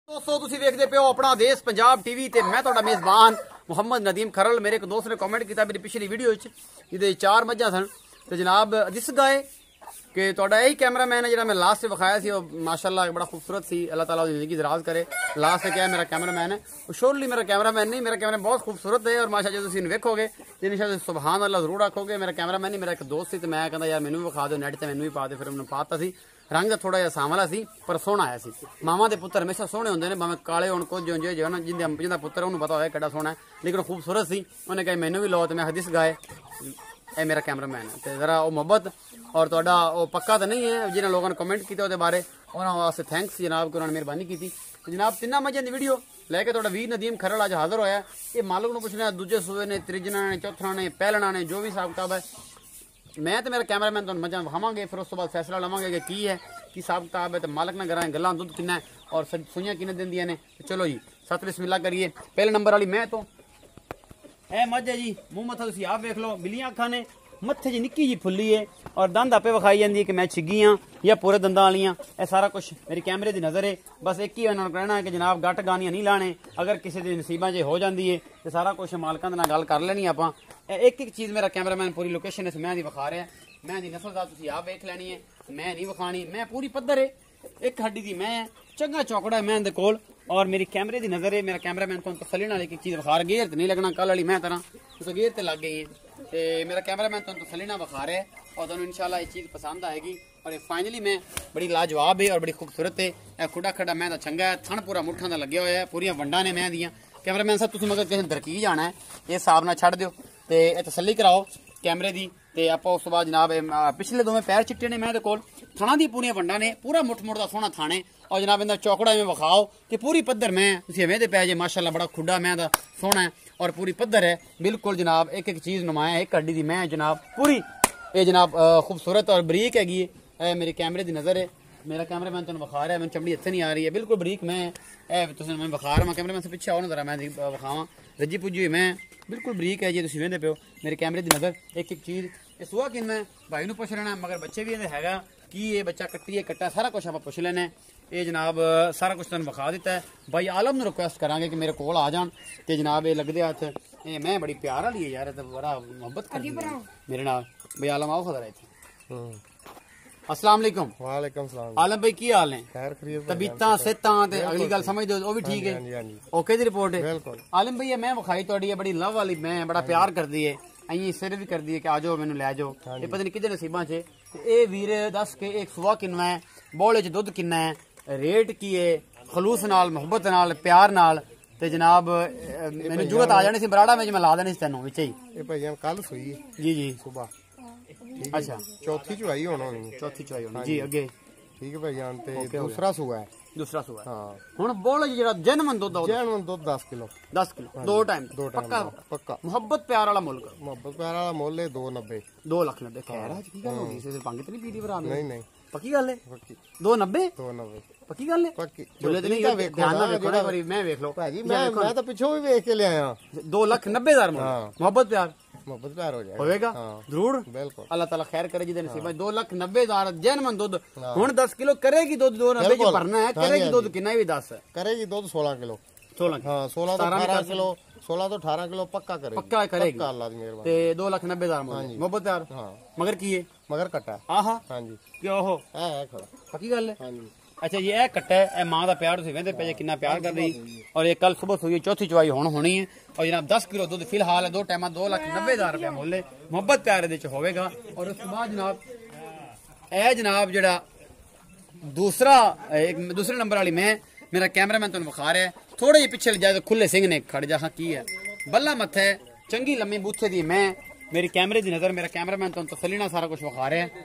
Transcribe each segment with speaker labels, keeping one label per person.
Speaker 1: दोस्तों तुसी देखते पे हो अपना देश पंजाब टीवी ते मैं तुहाडा मेजबान मुहम्मद नदीम खरल। मेरे एक दोस्त ने कमेंट किया मेरी पिछली वीडियो जिहदे 4 मज्जां सन ते जनाब दिस गए कि तुहाडा यही कैमरामैन है जिहड़ा मैं लास्ट से विखाया सी, माशाअल्लाह बड़ा खूबसूरत सी। अल्लाह ताला उसदी जिंदगी दराज करे। लास्ट से क्या है मेरा कैमरामैन है, श्योरली मेरा कैमरामैन नहीं, मेरा कैमरा बहुत खूबसूरत है और माशा जो तुसीं वेखोगे ते इंशाअल्लाह सुभान अल्लाह जरूर आखोगे मेरा कैमरामैन नहीं। मेरा एक दोस्त सी ते मैं कहंदा यार मैनू भी विखा दो नैट ते, मैनू भी पा दे। फिर उन्होंने पाता सी। रंग का थोड़ा जिहा सांवला सी पर सोहना आया सी। मावां दे पुत्तर हमेशा सोहने होंदे ने, भावें काले होण कुछ जो जिंदा पुत्तर उन्होंने पता होया किहड़ा सोहना है, लेकिन खूबसूरत सी। उन्हें कहा मैनू भी लो तो मैं हदीस गाए ए मेरा कैमरामैन है। तो जरा वो मुहब्बत और तुहाडा वो पक्का तो नहीं है जिन्होंने लोगों ने कमेंट किया उसके बारे, उन्होंने वास्ते थैंक्स जनाब कि उन्होंने मेहरबानी की। जनाब 3 मजे की वीडियो लैके तुहाडा वीर नदीम खरल अज हाजिर होया। ये मालिक नूं पुछना दूजे सूबे ने, त्रिजना ने, चौथा ने, पहलना ने, जो भी हिसाब किताब है मैं तो मेरा कैमरामैन तुहानूं मजा विखावांगे। फिर उस तो बाद फैसला लवांगे कि की है की हिसाब किताब है। तो मालिक ना कराएं गल्लां दुध किन्ना है और सुइयां किन्ने दिंदियां ने। चलो जी सत बिस्मिल्लाह करिए। पहले नंबर वाली मैं तो ए मज है जी, मुंह मत्था तुसीं आप वेख लो, बिल्लियां अखां ने, मत्थे जी निक्की जी फुल्ली है और दंद आपे विखाई जाती है कि मैं छिगी हाँ या पूरे दंदां वालियां। यह सारा कुछ मेरी कैमरे की नज़र है। बस एक ही उन्होंने कहना है कि जनाब गट गानियां नहीं लाने, अगर किसी की नसीबां च हो जाती है तो सारा कुछ मालकां दे नाल गल कर लेनी आपां। एक एक चीज़ मेरा कैमरामैन पूरी लोकेशन इस मैं दी विखा रहा है। मैं दी नस्ल दा तुसीं आप वेख लैनी है, मैं नहीं विखानी। मैं पूरी पद्धर है, एक हड्डी दी मैं चंगा चौकड़ा है मैं दे कोल और मेरी कैमरे की नज़र है। मेरा कैमरामैन तुहानूं तसल्ली नाल एक चीज़ विखा रहा, गेर ते नहीं लगना कल वाली मैं तरह तो गेर ते लग गई है। तो मेरा कैमरामैन तुहानूं तसल्ली नाल विखा रहा है और तुहानूं इंशाअल्लाह ये चीज़ पसंद आएगी। और फाइनली मैं बड़ी लाजवाब है और बड़ी खूबसूरत है। खुड़ा खड़ा मैं चंगा है, थन पूरा मुठा का लग्या होया है, पूरी वंडा ने मैं दियाँ। कैमरामैन साहब तुसीं मगर किसी दरकी जाना है इस हिसाब नाल छड्ड दिओ ते तसल्ली कराओ कैमरे की। ते आपां उस तो बाद जनाब पिछले दोवें पैर चिट्टे ने मैं दे कोल, थणा दी पूरी वंडा ने, पूरा मुठ मुठ दा सोहना थाने और जनाब इंदा चौकड़ा में विखाओ कि पूरी पद्धर मैं तुसीं एवें दे पै जे माशाअल्लाह बड़ा खुड़ा मैं दा सोहना है और पूरी पद्धर है बिल्कुल जनाब। एक एक चीज़ नुमाया है, एक हड्डी दी मैं जनाब पूरी ये जनाब खूबसूरत और बरीक हैगी है। मेरे कैमरे की नज़र है, मेरा कैमरामैन तुहानूं विखा रहा है, मैंने चमड़ी हत्थे नहीं आ रही है, बिल्कुल बरीक मैं तुसीं मैं विखा रहा। कैमरामैन से पिछे आओ ना जरा मैं विखावां, रज्जी पुज्जी हुई मैं बिल्कुल बरीक है जी। तुसीं वेंदे पिओ मेरे कैमरे की नज़र एक एक चीज़। ये सुहा किन्ना है भाई नूं पुछ लेना, मगर बच्चे भी हैगा कि ये बच्चा कट्टी है कट्टा सारा कुछ आप पुछ लेना है। ये जनाब सारा कुछ तुहानूं विखा दिता है। भाई आलम नूं रिक्वेस्ट करांगे कि मेरे कोल आ जान ते जनाब ये लगदे हत्थ ये मैं बड़ी प्यार वाली है यार, तो बड़ा मुहब्बत करदी है मेरे नाल। भाई आलम आओ खदर इत्थे। अस्सलाम वालेकुम।
Speaker 2: वालेकुम सलाम।
Speaker 1: आलम भाई की हाल है?
Speaker 2: खैर खैरियत
Speaker 1: तबीयतां सेहतां ते अगली गल समझ दो वो भी ठीक है, ओके दी रिपोर्ट है
Speaker 2: बिल्कुल।
Speaker 1: आलम भाई मैं विखाई तुहाडी बड़ी लव वाली मैं, बड़ा प्यार करदी है, अं सिर भी करदी है कि आ जाओ मैनू लै जाओ। ये पता नहीं किहदे नसीबां च ये वीर दस के एक सुहा किन्ना है, बोले च दुध किन्ना है, रेट की है, खलूस नाल मुहब्बत नाल प्यार नाल ते जनाब मैनू जरूरत आ जानी सी बराड़ा में मैं ला देनी सी तेनों विच ही।
Speaker 2: ये भाईजान कल सुई
Speaker 1: जी जी
Speaker 2: सुबह,
Speaker 1: अच्छा
Speaker 2: चौथी चुआई होनी,
Speaker 1: चौथी चुआई होनी जी अगे
Speaker 2: ठीक है भाईजान। ते दूसरा सूआ है,
Speaker 1: दूसरा सूआ
Speaker 2: हाँ।
Speaker 1: हुण बोल जेड़ा जेनवन दुध
Speaker 2: जैनवन दुध 10 किलो
Speaker 1: 10 किलो दो टाइम पक्का
Speaker 2: पक्का
Speaker 1: मुहब्बत प्यार वाला मुल्क,
Speaker 2: मुहब्बत प्यार वाला मुੱਲ 290
Speaker 1: 2 ਲੱਖ 90। खैर आज की गल हो गई से पंग ते नहीं पीदी भरा
Speaker 2: नहीं नहीं
Speaker 1: पक्की गल है
Speaker 2: पक्की
Speaker 1: 290
Speaker 2: 290
Speaker 1: पक्की गल है
Speaker 2: पक्की।
Speaker 1: बोले ते नहीं ध्यान ना देखो ना भाई मैं देख लो
Speaker 2: भाजी मैं तो पिछों भी देख के ले आया
Speaker 1: 2,90,000 मोहब्बत प्यार
Speaker 2: मुहब्बत प्यार हो जाएगा
Speaker 1: होएगा जरूर
Speaker 2: बिल्कुल।
Speaker 1: अल्लाह ताला खैर करे जिदे नसीब 2,90,000 जैनमन दुध हुण 10 किलो करेगी दुध 290 च भरना है, करेगी दुध कितना भी 10
Speaker 2: करेगी दुध 16 किलो
Speaker 1: 16
Speaker 2: हाँ 16 तो 18 किलो 16 तो 18 किलो पक्का करेगी,
Speaker 1: पक्का करेगी
Speaker 2: अल्लाह दी मेहरबानी।
Speaker 1: ते 2,90,000 मोहब्बत प्यार
Speaker 2: हाँ
Speaker 1: मगर की है
Speaker 2: मगर कट्टा है
Speaker 1: आहा
Speaker 2: हाँ जी
Speaker 1: क्यों हो
Speaker 2: है खड़ा
Speaker 1: पक्की गल है।
Speaker 2: हाँ जी
Speaker 1: अच्छा ये कट्टा है मां का प्यार तुम वेंदे पे कितना प्यार कर रही और ये कल सुबह सुई चौथी चुवाई होनी है और जनाब 10 किलो दुध फिलहाल है 2 टाइम 2,90,000 रुपया मुੱਲ है मुहब्बत प्यार ये होगा। और उस बाद जनाब ए जनाब जड़ा दूसरा एक दूसरे नंबर वाली मैं मेरा कैमरामैन तुम विखा रहा है थोड़े जे पिछले जाए तो खुले सिंह ने खड़ जा की है बल्ला मत्था है चंगी लम्मी बूथे दी मैं मेरी कैमरे की नज़र मेरा कैमरामैन तुम तसल्ली नाल सारा कुछ विखा रहा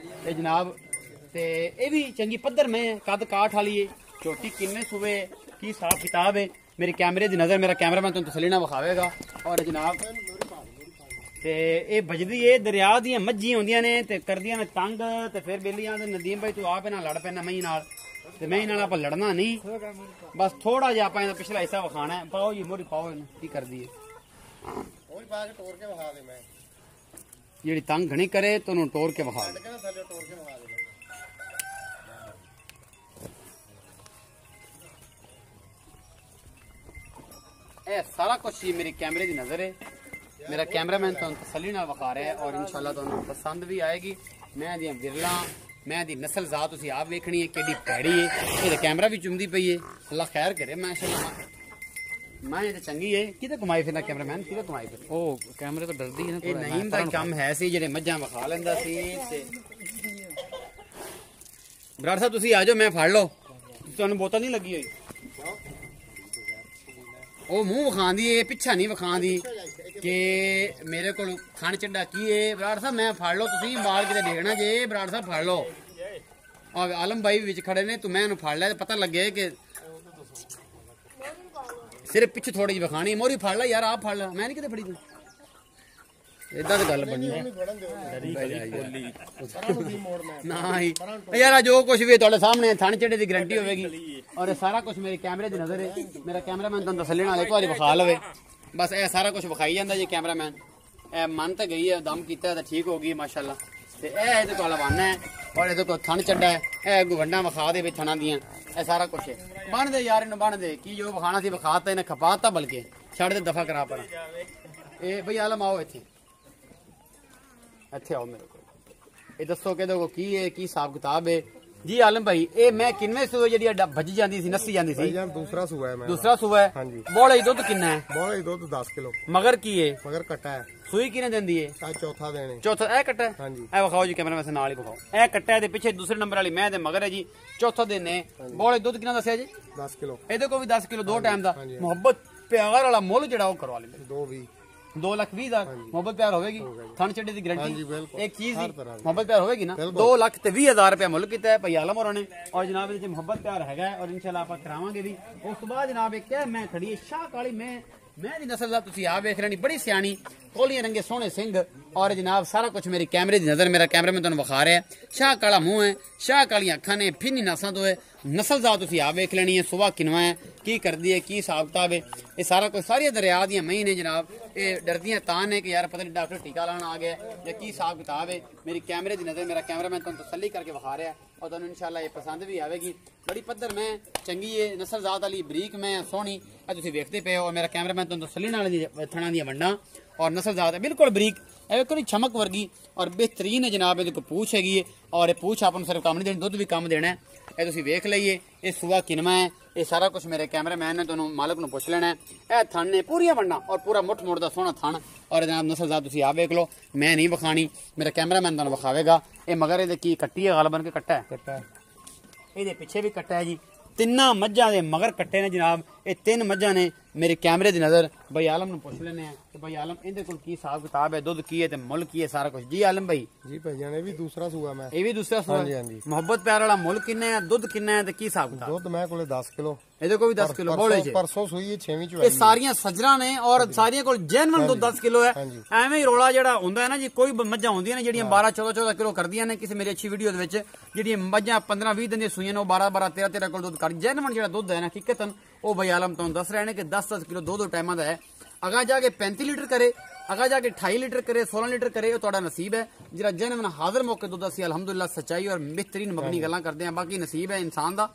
Speaker 1: है जनाब। ते ये भी चंगी पद्धर में कद काठ वाली है छोटी किन्ने सूबे की हिसाब किताब है मेरी कैमरे की नज़र मेरा कैमरामैन तुम तसल्ली नाल विखावेगा। और जनाब ते ये बजदी है दरिया दियां मज्जी होंदियां ने ते करदियां ने तंग ते फिर बेलियां ते नदीम भाई तू आप ना लड़ पैना मई नाल ते मई नाल आप लड़ना नहीं बस थोड़ा जिहा आपां इहदा पिछला हिस्सा विखाना है। पाओ जी मोरी पाओ इहनूं की करदी है
Speaker 2: ओही पा के टोर के विखा दे मैं
Speaker 1: जेड़ी तंग घणी करे तो उन्होंने टोर के विखा दे ਇਹ ਸਾਰਾ ਕੁਝ ਹੀ ਮੇਰੇ ਕੈਮਰੇ ਦੀ ਨਜ਼ਰ ਹੈ ਮੇਰਾ ਕੈਮਰਾਮੈਨ ਤੁਹਾਨੂੰ ਤਸੱਲੀ ਨਾਲ ਵਿਖਾ ਰਿਹਾ ਹੈ ਔਰ ਇਨਸ਼ਾਅੱਲਾ ਤੁਹਾਨੂੰ ਪਸੰਦ ਵੀ ਆਏਗੀ ਮੈਂ ਦੀਆਂ ਵਿਰਲਾਂ ਮੈਂ ਦੀ ਨਸਲ ਜ਼ਾਤ ਤੁਸੀਂ ਆਪ ਵੇਖਣੀ ਹੈ ਕਿਹੜੀ ਭੈੜੀ ਹੈ ਇਹਦਾ ਕੈਮਰਾ ਵੀ ਚੁੰਮਦੀ ਪਈ ਹੈ ਅੱਲਾ ਖੈਰ ਕਰੇ ਮਾਸ਼ਾਅੱਲਾ ਮੈਂ ਇਹ ਚੰਗੀ ਹੈ ਕਿਤੇ ਕਮਾਈ ਫਿਰਨਾ ਕੈਮਰਾਮੈਨ ਕਿਤੇ ਕਮਾਈ ਫਿਰ
Speaker 3: ਉਹ ਕੈਮਰੇ ਤੋਂ ਡਰਦੀ ਹੈ ਨਾ
Speaker 1: ਇਹ ਨਈਮ ਦਾ ਕੰਮ ਹੈ ਸੀ ਜਿਹੜੇ ਮੱਝਾਂ ਵਿਖਾ ਲੈਂਦਾ ਸੀ ਤੇ ਬਰਾੜ ਸਾਹਿਬ ਤੁਸੀਂ ਆ ਜਾਓ ਮੈਂ ਫੜ ਲਓ ਤੁਹਾਨੂੰ ਬੋਤਲ ਨਹੀਂ ਲੱਗੀ ਹੋਈ ਉਹ ਮੂੰਹ ਵਿਖਾਉਂਦੀ ਏ ਪਿੱਛਾ ਨਹੀਂ ਵਿਖਾਉਂਦੀ ਕਿ ਮੇਰੇ ਕੋਲ ਖਾਣ ਚੱਡਾ ਕੀ ਏ ਬਰਾੜ ਸਾਹਿਬ ਮੈਂ ਫੜ ਲਓ ਤੁਸੀਂ ਮਾਲ ਕਿਤੇ ਦੇਖਣਾ ਜੇ ਬਰਾੜ ਸਾਹਿਬ ਫੜ ਲਓ ਆ ਆਲਮ ਭਾਈ ਵਿੱਚ ਖੜੇ ਨੇ ਤੂੰ ਮੈਂ ਇਹਨੂੰ ਫੜ ਲਿਆ ਤੇ ਪਤਾ ਲੱਗੇ ਕਿ ਸਿਰਫ ਪਿੱਛੇ ਥੋੜੀ ਜਿਹੀ ਵਿਖਾਣੀ ਮੋਰੀ ਫੜ ਲੈ ਯਾਰ ਆਪ ਫੜ ਲੈ ਮੈਂ ਨਹੀਂ ਕਿਤੇ ਫੜੀ ਤੂੰ ਇਦਾਂ ਦੀ ਗੱਲ ਬਣੀ ਨਾ ਹੀ ਯਾਰ ਜੋ ਕੁਝ ਵੀ ਤੁਹਾਡੇ ਸਾਹਮਣੇ ਥਣ ਚੱਡੇ ਦੀ ਗਾਰੰਟੀ ਹੋਵੇਗੀ ਔਰ ਇਹ ਸਾਰਾ ਕੁਝ ਮੇਰੇ ਕੈਮਰੇ ਦੀ ਨਜ਼ਰ ਹੈ ਮੇਰਾ ਕੈਮਰਾਮੈਨ ਤੁਹਾਨੂੰ ਤਸੱਲੀ ਨਾਲ ਇੱਕ ਵਾਰੀ ਵਿਖਾ ਲਵੇ ਬਸ ਇਹ ਸਾਰਾ ਕੁਝ ਵਿਖਾਈ ਜਾਂਦਾ ਜੀ ਕੈਮਰਾਮੈਨ ਇਹ ਮਨ ਤਾਂ ਗਈ ਹੈ ਦਮ ਕੀਤਾ ਤਾਂ ਠੀਕ ਹੋ ਗਈ ਮਾਸ਼ਾਅੱਲਾ ਤੇ ਇਹ ਇਹਦੇ ਕੋਲ ਲਵਾਨਾ ਹੈ ਔਰ ਇਹਦੇ ਕੋਲ ਥਣ ਚੱਡਾ ਹੈ ਇਹ ਗਵੰਡਾ ਵਿਖਾ ਦੇ ਵਿੱਚ ਥਣਾਂ ਦੀਆਂ ਇਹ ਸਾਰਾ ਕੁਝ ਹੈ ਬਣ ਦੇ ਯਾਰ ਇਹਨੂੰ ਬਣ ਦੇ ਕੀ ਜੋ ਵਿਖਾਣਾ ਸੀ ਵਿਖਾਤਾ ਇਹਨੇ ਖਪਾਤਾ ਬਲਕਿ ਛੱਡ ਦੇ ਦਫਾ ਕਰਾ ਪਰ ਇਹ ਬਈ ਆਲਮ ਆਓ ਇੱਥੇ ਇੱਥੇ ਆਓ ਮੇਰੇ ਕੋਲ ਇਹ ਦੱਸੋ ਕਿ ਦੇਖੋ ਕੀ ਹੈ ਕੀ ਹਿਸਾਬ ਕਿਤਾਬ ਹੈ ਜੀ ਆਲਮ ਭਾਈ ਇਹ ਮੈਂ ਕਿੰਨੇ ਸੂਏ ਜਿਹੜੀ ਭੱਜ ਜਾਂਦੀ ਸੀ ਨੱਸੀ ਜਾਂਦੀ ਸੀ
Speaker 2: ਦੂਸਰਾ ਸੂਆ ਹੈ ਮੈਂ
Speaker 1: ਦੂਸਰਾ ਸੂਆ ਹੈ
Speaker 2: ਹਾਂਜੀ
Speaker 1: ਬੋਲੇ ਦੁੱਧ ਕਿੰਨਾ ਹੈ
Speaker 2: ਬੋਲੇ ਦੁੱਧ 10 ਕਿਲੋ
Speaker 1: ਮਗਰ ਕੀ ਹੈ
Speaker 2: ਮਗਰ ਕੱਟਾ ਹੈ
Speaker 1: ਸੂਈ ਕਿਨੇ ਦਿੰਦੀ ਹੈ
Speaker 2: ਤਾਂ ਚੌਥਾ ਦੇਣੇ
Speaker 1: ਚੌਥਾ ਇਹ ਕੱਟਾ
Speaker 2: ਹਾਂਜੀ
Speaker 1: ਇਹ ਵਿਖਾਓ ਜੀ ਕੈਮਰਾ ਵੈਸੇ ਨਾਲ ਹੀ ਵਿਖਾਓ ਇਹ ਕੱਟਾ ਦੇ ਪਿੱਛੇ ਦੂਸਰੇ ਨੰਬਰ ਵਾਲੀ ਮੈਂ ਤੇ ਮਗਰ ਹੈ ਜੀ ਚੌਥਾ ਦਿਨ ਨੇ ਬੋਲੇ ਦੁੱਧ ਕਿੰਨਾ ਦੱਸਿਆ ਜੀ
Speaker 2: 10 ਕਿਲੋ
Speaker 1: ਇਹਦੇ ਕੋਲ ਵੀ 10 ਕਿਲੋ ਦੋ ਟਾਈਮ ਦਾ ਮੁਹੱਬਤ ਪਿਆਰ ਵਾਲਾ ਮੁੱਲ ਜਿਹੜਾ ਉਹ ਕਰਵਾ ਲੈਂਦੇ
Speaker 2: 2,20,000
Speaker 1: ਮੁਹੱਬਤ ਪਿਆਰ ਹੋਵੇਗੀ ਥਣ ਚੱਡੇ ਦੀ
Speaker 2: ਹਾਂਜੀ,
Speaker 1: ਗਾਰੰਟੀ
Speaker 2: ਬਿਲਕੁਲ।
Speaker 1: ਇੱਕ ਚੀਜ਼
Speaker 2: ਹਰ
Speaker 1: ਦੀ
Speaker 2: ਤਰ੍ਹਾਂ ਦੀ।
Speaker 1: ਮੁਹੱਬਤ ਪਿਆਰ ਹੋਵੇਗੀ ਨਾ 2,20,000 ਰੁਪਏ ਮੁੱਲ ਕੀਤਾ ਹੈ ਭਾਈ ਆਲਮ ਹੋਰਾਂ ਨੇ ਔਰ ਜਨਾਬ ਇਹਦੇ ਚ ਮੁਹੱਬਤ ਪਿਆਰ ਹੈਗਾ ਔਰ ਇਨਸ਼ਾਅੱਲਾ ਆਪਾਂ ਕਰਾਵਾਂਗੇ ਵੀ ਉਸ ਤੋਂ ਬਾਅਦ ਜਨਾਬ ਇੱਕ ਹੈ ਮੈਂ ਖੜੀ ਹੈ ਸ਼ਾਹ ਕਾਲੀ ਮੈਂ ਦੀ ਨਸਲ ਦਾ ਤੁਸੀਂ ਆਪ ਵੇਖ ਲੈਣੀ ਬੜੀ ਸਿਆਣੀ ਕੋਲੀਆਂ ਰੰਗੇ ਸੋਹਣੇ ਸਿੰਘ ਔਰ ਜਨਾਬ ਸਾਰਾ ਕੁਝ ਮੇਰੇ ਕੈਮਰੇ ਦੀ ਨਜ਼ਰ ਮੇਰਾ ਕੈਮਰਾਮੈਨ ਤੁਹਾਨੂੰ ਵਿਖਾ ਰਿਹਾ ਸ਼ਾਹ ਕਾਲਾ ਮੂੰਹ ਹੈ ਸ਼ਾਹ ਕਾਲੀਆਂ ਅੱਖਾਂ ਨੇ ਫਿੰਨੀ ਨਸਾਂ ਤੋਂ ਹੈ ਨਸਲ ਦਾ ਤੁਸੀਂ ਆਪ ਵੇਖ ਲੈਣੀ ਹੈ ਸੁਭਾ ਕਿਨਵਾ ਹੈ ਕੀ ਕਰਦੀ ਹੈ ਕੀ ਹਿਸਾਬ ਕਿਤਾਬ ਹੈ ਇਹ ਸਾਰਾ ਕੁਝ ਸਾਰੀਆਂ ਦਰਿਆ ਦੀਆਂ ਮਹੀਂ ਨੇ ਜਨਾਬ ਇਹ ਡਰਦੀਆਂ ਤਾਂ ਨੇ ਕਿ ਯਾਰ ਪਤਾ ਨਹੀਂ ਡਾਕਟਰ ਟੀਕਾ ਲਾਉਣ ਆ ਗਿਆ ਜਾਂ ਕੀ ਹਿਸਾਬ ਕਿਤਾਬ ਹੈ ਮੇਰੀ ਕੈਮਰੇ ਦੀ ਨਜ਼ਰ ਮੇਰਾ ਕੈਮਰਾਮੈਨ ਤੁਹਾਨੂੰ ਤਸੱਲੀ ਕਰਕੇ ਵਿਖਾ ਰਿਹਾ और तुहानू इंशाअल्लाह ये पसंद भी आएगी बड़ी पद्धर मैं चंगी है नस्ल जात वाली बरीक मैं सोहनी तुसीं वेखदे पे हो और मेरा कैमरामैन तुहानू तसल्ली नाल थणा दी वंडा और नस्ल जात है बिल्कुल बरीक बिल्कुल चमक वर्गी और बेहतरीन है जनाब ये पूछ हैगी है और ये पूछ आपको सिर्फ काम नहीं देनी दुध भी काम देना है ये तुसीं वेख लईए ये सुआ किनवा है ये सारा कुछ मेरे कैमरामैन ने तुहानू मालिक नू पुछ लेना है यह थण ने पूरियां वंडा और पूरा मुठ मुड़ दा सोहना थण और जनाब नस्ल जात तुसीं आप वेख लो मैं नहीं विखानी मेरा कैमरामैन तुहानू विखावेगा ये मगर ये की कट्टी है गालबन के कट्टा है ਇਹਦੇ ਪਿੱਛੇ ਵੀ ਕੱਟਾ ਹੈ ਜੀ ਤਿੰਨਾਂ ਮੱਝਾਂ ਦੇ ਮਗਰ ਕੱਟੇ ਨੇ ਜਨਾਬ ਇਹ ਤਿੰਨ ਮੱਝਾਂ ਨੇ ਮੇਰੇ ਕੈਮਰੇ ਦੀ ਨਜ਼ਰ ਬਈ ਆਲਮ ਨੂੰ ਪੁੱਛ ਲੈਣੇ ਆ ਕਿ ਬਈ ਆਲਮ ਇਹਦੇ ਕੋਲ ਕੀ ਹਿਸਾਬ ਕਿਤਾਬ ਹੈ ਦੁੱਧ ਕੀ ਹੈ ਤੇ ਮੁੱਲ ਕੀ ਹੈ ਸਾਰਾ ਕੁਝ ਜੀ ਆਲਮ ਭਾਈ
Speaker 2: ਜੀ ਭਾਈ ਜਾਨ ਇਹ ਵੀ ਦੂਸਰਾ ਸੂਆ ਮੈਂ
Speaker 1: ਇਹ ਵੀ ਦੂਸਰਾ ਸੂਆ
Speaker 2: ਹਾਂਜੀ ਹਾਂਜੀ
Speaker 1: ਮੁਹੱਬਤ ਪਿਆਰ ਵਾਲਾ ਮੁੱਲ ਕਿੰਨਾ ਹੈ ਦੁੱਧ ਕਿੰਨਾ ਹੈ ਤੇ ਕੀ ਹਿਸਾਬ ਕਿਤਾਬ
Speaker 2: ਦੁੱਧ ਮੈਂ ਕੋਲੇ 10 ਕਿਲੋ
Speaker 1: ਇਹਦੇ ਕੋਲ ਵੀ 10 ਕਿਲੋ ਬੋਲੇ ਜੀ
Speaker 2: ਪਰਸੋਂ ਸੂਈ ਹੈ 6ਵੀਂ ਚ
Speaker 1: ਇਹ ਸਾਰੀਆਂ ਸੱਜਰਾਂ ਨੇ ਔਰ ਸਾਰੀਆਂ ਕੋਲ ਜੈਨੂਇਨ ਦੁੱਧ 10 ਕਿਲੋ ਹੈ ਐਵੇਂ ਹੀ ਰੋਲਾ ਜਿਹੜਾ ਹੁੰਦਾ ਹੈ ਨਾ ਜੀ ਕੋਈ ਮੱਝਾਂ ਹੁੰਦੀਆਂ ਨੇ ਜਿਹੜੀਆਂ 12 14 ਕਿਲੋ ਕਰਦੀਆਂ ਨੇ ਕਿਸੇ ਮੇਰੀ ਅੱਛੀ ਵੀਡੀਓ ਦੇ ਵਿੱਚ ਜਿਹੜੀਆਂ ਮੱਝਾਂ 15 20 ਦਿਨ ਦੀਆਂ ਸੂਈਆਂ ਨੇ ਉਹ 12 13 ਕਿਲੋ ਦੁੱਧ ਕਰ ਜੈਨੂਇਨ ਜਿਹੜਾ ਦੁੱਧ ਹੈ ਨਾ ਹਕੀਕਤਨ ਉਹ ਬਈ ਆਲਮ ਤੁਹਾਨੂੰ ਦੱਸ ਰਹੇ ਨੇ ਕਿ 10 ਕਿਲੋ ਦੋ ਟਾਈਮਾਂ ਦਾ ਹੈ ਅਗਾ ਜਾ ਕੇ 35 ਲੀਟਰ ਕਰੇ ਅਗਾ ਜਾ ਕੇ 28 ਲੀਟਰ ਕਰੇ 16 ਲੀਟਰ ਕਰੇ ਉਹ ਤੁਹਾਡਾ ਨਸੀਬ ਹੈ ਜਿਹੜਾ ਜੈਨੂਇਨ ਹਾਜ਼ਰ ਮੌਕੇ ਦੁੱਧ ਅਸੀਂ ਅਲਹਮਦੁਲਿਲਾ ਸੱਚਾਈ ਔਰ ਬਿਹਤਰੀਨ ਮਗਨੀ ਗੱਲਾਂ ਕਰਦੇ ਹਾਂ ਬਾਕੀ ਨਸੀਬ ਹੈ ਇਨਸਾਨ ਦਾ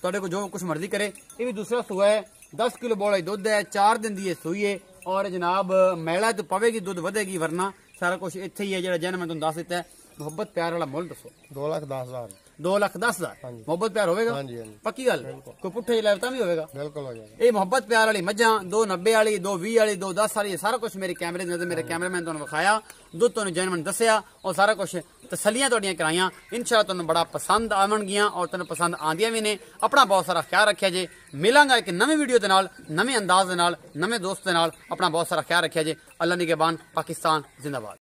Speaker 1: ਤੁਹਾਡੇ को जो कुछ मर्जी करे ये भी दूसरा सूआ है 10 किलो बोला दुध है 4 दिन दी सूई है और जनाब मैला तो पवेगी दुध वधेगी वरना सारा कुछ इत्थे ही है जो जैन मैं तुहानू दस दिता है मुहब्बत प्यार वाला मुल दसो
Speaker 2: 2,10,000
Speaker 1: 2,10,000 मुहब्बत प्यार होगा पक्की गल कोई पुठे लायता भी होगा
Speaker 2: बिल्कुल हो जाएगा
Speaker 1: ये मुहब्बत प्यार वाली मझा 2,90 वाली 2,20 वाली 2,10 वाली सारा कुछ मेरे कैमरे नजर मेरे कैमरामैन तुहानू विखाया दुध तुहानू जैन दसिया और सारा कुछ तसलियां तुहाडियां कराइयां इंशाअल्लाह तुहानू बड़ा पसंद आवणगियां और तुहानू पसंद आंदियां भी ने अपना बहुत सारा ख्याल रखिया जे मिलांगा एक नवी वीडियो दे नाल नवे अंदाज दे नाल नवे दोस्त दे नाल अपना बहुत सारा ख्याल रखिया जे अल्लाह निगहबान पाकिस्तान जिंदाबाद।